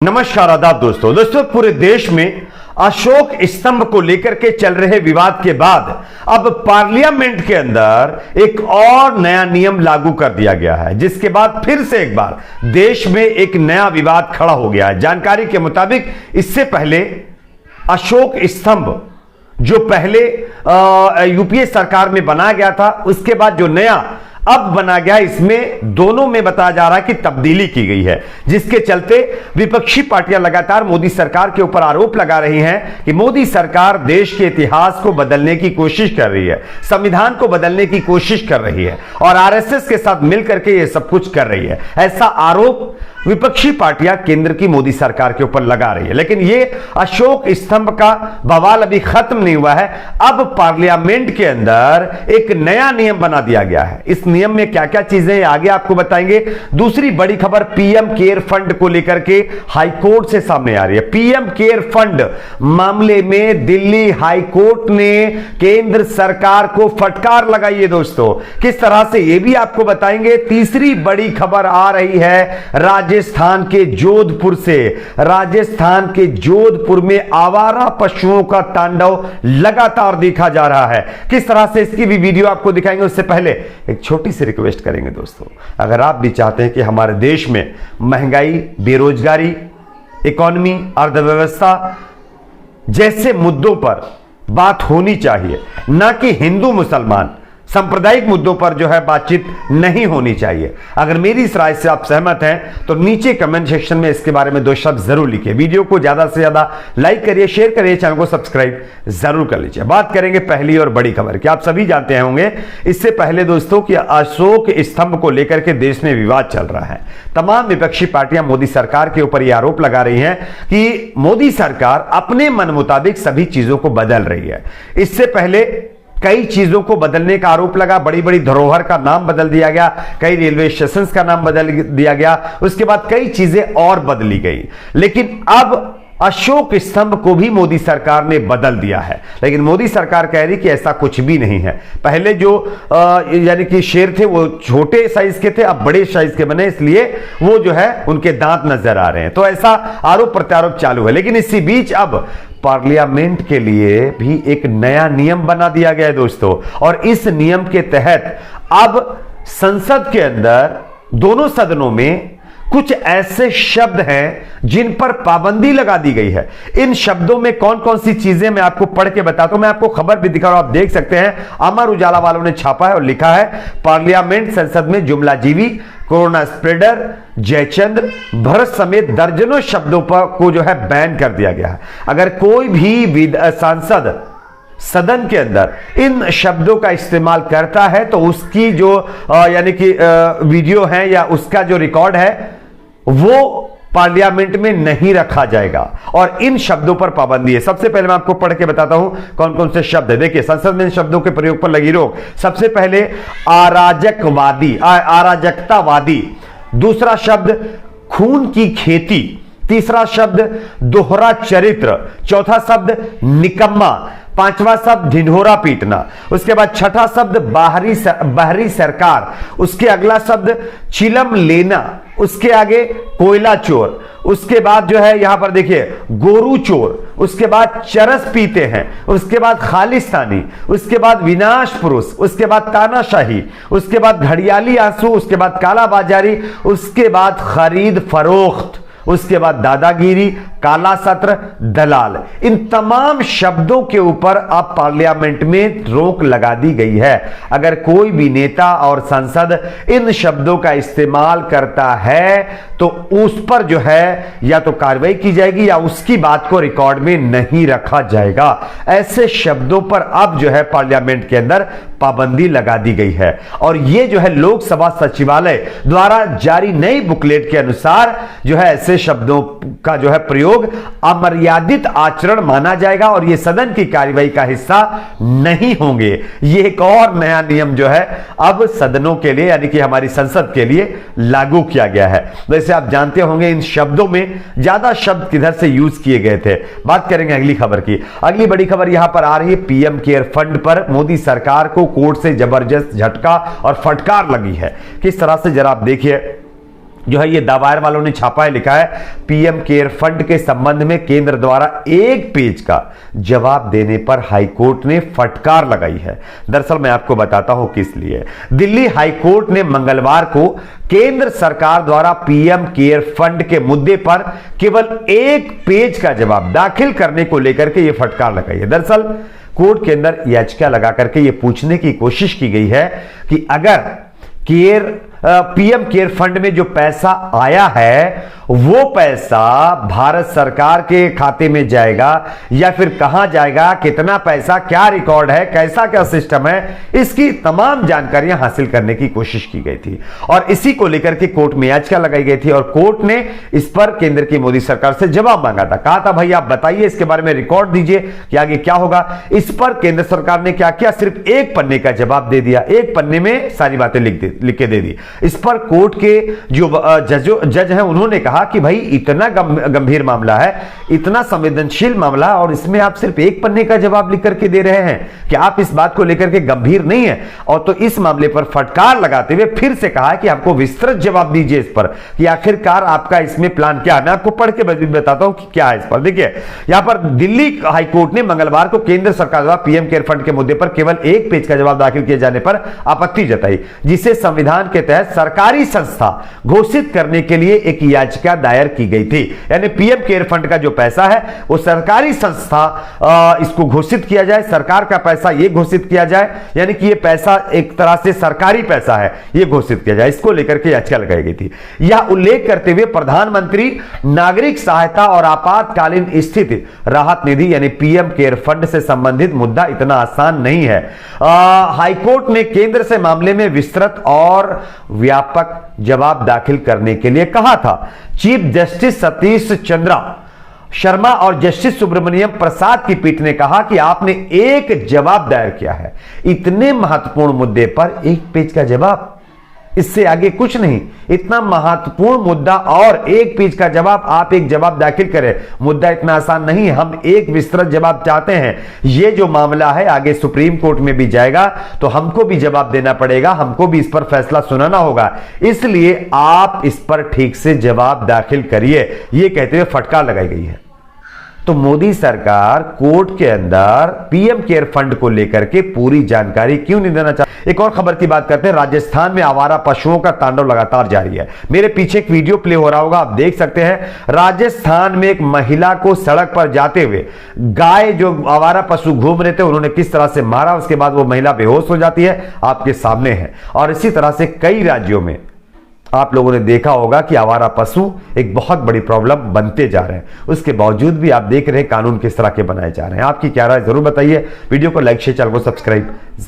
नमस्कार आदाब दोस्तों पूरे देश में अशोक स्तंभ को लेकर के चल रहे विवाद के बाद अब पार्लियामेंट के अंदर एक और नया नियम लागू कर दिया गया है, जिसके बाद फिर से एक बार देश में एक नया विवाद खड़ा हो गया है। जानकारी के मुताबिक इससे पहले अशोक स्तंभ जो पहले यूपीए सरकार में बनाया गया था, उसके बाद जो नया अब बना गया, इसमें दोनों में बताया जा रहा है कि तब्दीली की गई है, जिसके चलते विपक्षी पार्टियां लगातार मोदी सरकार के ऊपर आरोप लगा रही हैं कि मोदी सरकार देश के इतिहास को बदलने की कोशिश कर रही है, संविधान को बदलने की कोशिश कर रही है और आरएसएस के साथ मिलकर के ये सब कुछ कर रही है। ऐसा आरोप विपक्षी पार्टियां केंद्र की मोदी सरकार के ऊपर लगा रही है। लेकिन ये अशोक स्तंभ का बवाल अभी खत्म नहीं हुआ है। अब पार्लियामेंट के अंदर एक नया नियम बना दिया गया है। इस नियम में क्या क्या चीजें हैं आगे आपको बताएंगे। दूसरी बड़ी खबर पीएम केयर फंड को लेकर के हाईकोर्ट से सामने आ रही है। पीएम केयर फंड मामले में दिल्ली हाईकोर्ट ने केंद्र सरकार को फटकार लगाई है दोस्तों, किस तरह से ये भी आपको बताएंगे। तीसरी बड़ी खबर आ रही है राजस्थान के जोधपुर से। राजस्थान के जोधपुर में आवारा पशुओं का तांडव लगातार देखा जा रहा है, किस तरह से इसकी भी वीडियो आपको दिखाएंगे। उससे पहले एक छोटी सी रिक्वेस्ट करेंगे दोस्तों, अगर आप भी चाहते हैं कि हमारे देश में महंगाई, बेरोजगारी, इकोनॉमी, अर्थव्यवस्था जैसे मुद्दों पर बात होनी चाहिए, ना कि हिंदू मुसलमान सांप्रदायिक मुद्दों पर जो है बातचीत नहीं होनी चाहिए, अगर मेरी इस राय से आप सहमत हैं तो नीचे कमेंट सेक्शन में इसके बारे में दो शब्द जरूर लिखिए। वीडियो को ज्यादा से ज्यादा लाइक करिए, शेयर करिए, चैनल को सब्सक्राइब जरूर कर लीजिए। बात करेंगे पहली और बड़ी खबर की। आप सभी जानते होंगे इससे पहले दोस्तों कि अशोक स्तंभ को लेकर के देश में विवाद चल रहा है। तमाम विपक्षी पार्टियां मोदी सरकार के ऊपर यह आरोप लगा रही हैं कि मोदी सरकार अपने मन मुताबिक सभी चीजों को बदल रही है। इससे पहले कई चीजों को बदलने का आरोप लगा, बड़ी बड़ी धरोहर का नाम बदल दिया गया, कई रेलवे स्टेशन का नाम बदल दिया गया, उसके बाद कई चीजें और बदली गई। लेकिन अब अशोक स्तंभ को भी मोदी सरकार ने बदल दिया है। लेकिन मोदी सरकार कह रही कि ऐसा कुछ भी नहीं है। पहले जो यानी कि शेर थे वो छोटे साइज के थे, अब बड़े साइज के बने, इसलिए वो जो है उनके दांत नजर आ रहे हैं। तो ऐसा आरोप प्रत्यारोप चालू है। लेकिन इसी बीच अब पार्लियामेंट के लिए भी एक नया नियम बना दिया गया है दोस्तों, और इस नियम के तहत अब संसद के अंदर दोनों सदनों में कुछ ऐसे शब्द हैं जिन पर पाबंदी लगा दी गई है। इन शब्दों में कौन कौन सी चीजें मैं आपको पढ़ के बताता हूं। मैं आपको खबर भी दिखा रहा हूं, आप देख सकते हैं। अमर उजाला वालों ने छापा है और लिखा है पार्लियामेंट संसद में जुमलाजीवी, कोरोना स्प्रेडर, जयचंद्र, भरत समेत दर्जनों शब्दों पर को जो है बैन कर दिया गया है। अगर कोई भी सांसद सदन के अंदर इन शब्दों का इस्तेमाल करता है तो उसकी जो यानी कि वीडियो है या उसका जो रिकॉर्ड है वो पार्लियामेंट में नहीं रखा जाएगा और इन शब्दों पर पाबंदी है। सबसे पहले मैं आपको पढ़ के बताता हूं कौन कौन से शब्द है। देखिए, संसद में इन शब्दों के प्रयोग पर लगी रोक। सबसे पहले अराजकवादी, अराजकतावादी। दूसरा शब्द खून की खेती। तीसरा शब्द दोहरा चरित्र। चौथा शब्द निकम्मा। पांचवा शब्द ढिंढोरा पीटना। उसके बाद छठा शब्द बाहरी सरकार। उसके अगला शब्द चिलम लेना। उसके आगे कोयला चोर। उसके बाद जो है यहां पर देखिए गोरू चोर। उसके बाद चरस पीते हैं। उसके बाद खालिस्तानी। उसके बाद विनाश पुरुष। उसके बाद तानाशाही। उसके बाद घड़ियाली आंसू। उसके बाद कालाबाजारी। उसके बाद खरीद फरोख्त। उसके बाद दादागिरी, काला सत्र, दलाल। इन तमाम शब्दों के ऊपर अब पार्लियामेंट में रोक लगा दी गई है। अगर कोई भी नेता और सांसद इन शब्दों का इस्तेमाल करता है तो उस पर जो है या तो कार्रवाई की जाएगी या उसकी बात को रिकॉर्ड में नहीं रखा जाएगा। ऐसे शब्दों पर अब जो है पार्लियामेंट के अंदर पाबंदी लगा दी गई है। और यह जो है लोकसभा सचिवालय द्वारा जारी नई बुकलेट के अनुसार जो है ऐसे शब्दों का जो है प्रयोग अमर्यादित आचरण माना जाएगा और यह सदन की कार्यवाही का हिस्सा नहीं होंगे। यह एक और नया नियम जो है अब सदनों के लिए यानी कि हमारी संसद के लिए लागू किया गया है। वैसे आप जानते होंगे इन शब्दों में ज्यादा शब्द किधर से यूज किए गए थे। बात करेंगे अगली खबर की। अगली बड़ी खबर यहां पर आ रही है पीएम केयर फंड पर मोदी सरकार को कोर्ट से जबरदस्त झटका और फटकार लगी है। किस तरह से जरा आप देखिए, जो है ये दावायर वालों ने छापा है, लिखा है पीएम केयर फंड के संबंध में केंद्र द्वारा 1 पेज का जवाब देने पर हाईकोर्ट ने फटकार लगाई है। दरअसल मैं आपको बताता हूं किस लिए। दिल्ली हाईकोर्ट ने मंगलवार को केंद्र सरकार द्वारा पीएम केयर फंड के मुद्दे पर केवल 1 पेज का जवाब दाखिल करने को लेकर के यह फटकार लगाई है। दरअसल कोर्ट के अंदर याचिका लगा करके यह पूछने की कोशिश की गई है कि अगर पीएम केयर फंड में जो पैसा आया है वो पैसा भारत सरकार के खाते में जाएगा या फिर कहां जाएगा, कितना पैसा, क्या रिकॉर्ड है, कैसा क्या सिस्टम है, इसकी तमाम जानकारियां हासिल करने की कोशिश की गई थी और इसी को लेकर के कोर्ट में याचिका लगाई गई थी और कोर्ट ने इस पर केंद्र की मोदी सरकार से जवाब मांगा था। कहा था भाई आप बताइए, इसके बारे में रिकॉर्ड दीजिए कि आगे क्या होगा। इस पर केंद्र सरकार ने क्या किया, सिर्फ 1 पन्ने का जवाब दे दिया, 1 पन्ने में सारी बातें लिख के दे दी। इस पर कोर्ट के जो जज हैं उन्होंने कहा कि भाई इतना गंभीर मामला है, इतना संवेदनशील मामला और इसमें आप सिर्फ 1 पन्ने का जवाब लिख करके दे रहे हैं कि आप इस बात को लेकर के गंभीर नहीं है। और तो इस मामले पर फटकार लगाते हुए फिर से कहा कि आपको विस्तृत जवाब दीजिए इस पर कि आखिरकार आपका इसमें प्लान क्या है। मैं आपको पढ़ के बताता हूं कि क्या है इस पर। देखिए यहां पर दिल्ली हाईकोर्ट ने मंगलवार को केंद्र सरकार द्वारा पीएम केयर फंड के मुद्दे पर केवल 1 पेज का जवाब दाखिल किए जाने पर आपत्ति जताई, जिसे संविधान के तहत सरकारी संस्था घोषित करने के लिए एक याचिका दायर की गई थी। यानी पीएम केयर फंड का जो पैसा है वो सरकारी संस्था इसको घोषित किया जाए, सरकार का पैसा ये घोषित किया जाए, यानी कि ये पैसा एक तरह से सरकारी पैसा है ये घोषित किया जाए, इसको लेकर के याचिका लगाई गई थी। यह उल्लेख करते हुए प्रधानमंत्री नागरिक सहायता और आपातकालीन स्थिति राहत निधि यानी पीएम केयर फंड से संबंधित मुद्दा इतना आसान नहीं है। हाईकोर्ट ने केंद्र से मामले में विस्तृत और व्यापक जवाब दाखिल करने के लिए कहा था। चीफ जस्टिस सतीश चंद्रा शर्मा और जस्टिस सुब्रमण्यम प्रसाद की पीठ ने कहा कि आपने एक जवाब दायर किया है, इतने महत्वपूर्ण मुद्दे पर 1 पेज का जवाब, इससे आगे कुछ नहीं। इतना महत्वपूर्ण मुद्दा और 1 पेज का जवाब, आप एक जवाब दाखिल करें, मुद्दा इतना आसान नहीं है। हम एक विस्तृत जवाब चाहते हैं। ये जो मामला है आगे सुप्रीम कोर्ट में भी जाएगा तो हमको भी जवाब देना पड़ेगा, हमको भी इस पर फैसला सुनाना होगा, इसलिए आप इस पर ठीक से जवाब दाखिल करिए, ये कहते हुए फटकार लगाई गई है। तो मोदी सरकार कोर्ट के अंदर पीएम केयर फंड को लेकर के पूरी जानकारी क्यों नहीं देना चाहती। एक और खबर की बात करते हैं। राजस्थान में आवारा पशुओं का तांडव लगातार जारी है। मेरे पीछे एक वीडियो प्ले हो रहा होगा, आप देख सकते हैं। राजस्थान में एक महिला को सड़क पर जाते हुए गाय, जो आवारा पशु घूम रहे थे, उन्होंने किस तरह से मारा, उसके बाद वो महिला बेहोश हो जाती है, आपके सामने है। और इसी तरह से कई राज्यों में आप लोगों ने देखा होगा कि आवारा पशु एक बहुत बड़ी प्रॉब्लम बनते जा रहे हैं। उसके बावजूद भी आप देख रहे हैं कानून किस तरह के बनाए जा रहे हैं। आपकी क्या राय जरूर बताइए। वीडियो को लाइक शेयर, चैनल को सब्सक्राइब जरूर